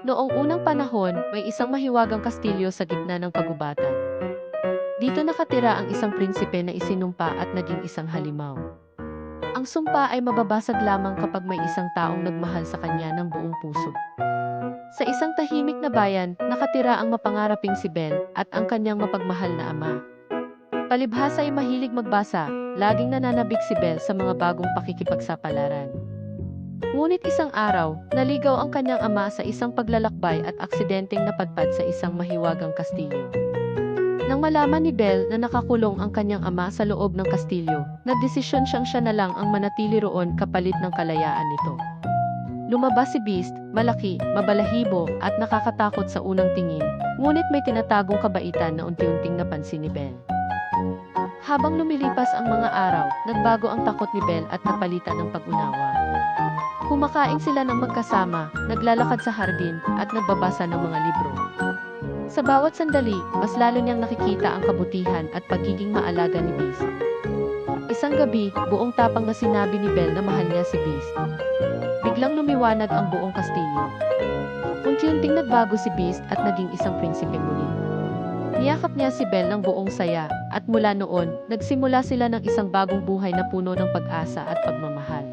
Noong unang panahon, may isang mahiwagang kastilyo sa gitna ng kagubatan. Dito nakatira ang isang prinsipe na isinumpa at naging isang halimaw. Ang sumpa ay mababasag lamang kapag may isang taong nagmahal sa kanya ng buong puso. Sa isang tahimik na bayan, nakatira ang mapangaraping si Belle at ang kanyang mapagmahal na ama. Palibhasa ay mahilig magbasa, laging nananabik si Belle sa mga bagong pakikipagsapalaran. Ngunit isang araw, naligaw ang kanyang ama sa isang paglalakbay at aksidenteng napadpad sa isang mahiwagang kastilyo. Nang malaman ni Belle na nakakulong ang kanyang ama sa loob ng kastilyo, nagdesisyon siyang siya na lang ang manatili roon kapalit ng kalayaan nito. Lumabas si Beast, malaki, mabalahibo, at nakakatakot sa unang tingin, ngunit may tinatagong kabaitan na unti-unting napansin ni Belle. Habang lumilipas ang mga araw, nagbago ang takot ni Belle at napalitan ng pag-unawa. Kumakain sila ng magkasama, naglalakad sa hardin, at nagbabasa ng mga libro. Sa bawat sandali, mas lalo niyang nakikita ang kabutihan at pagiging maalaga ni Beast. Isang gabi, buong tapang na sinabi ni Belle na mahal niya si Beast. Biglang lumiwanag ang buong kastilyo. Unti-unting nagbago si Beast at naging isang prinsipe muli. Niyakap niya si Belle ng buong saya, at mula noon, nagsimula sila ng isang bagong buhay na puno ng pag-asa at pagmamahal.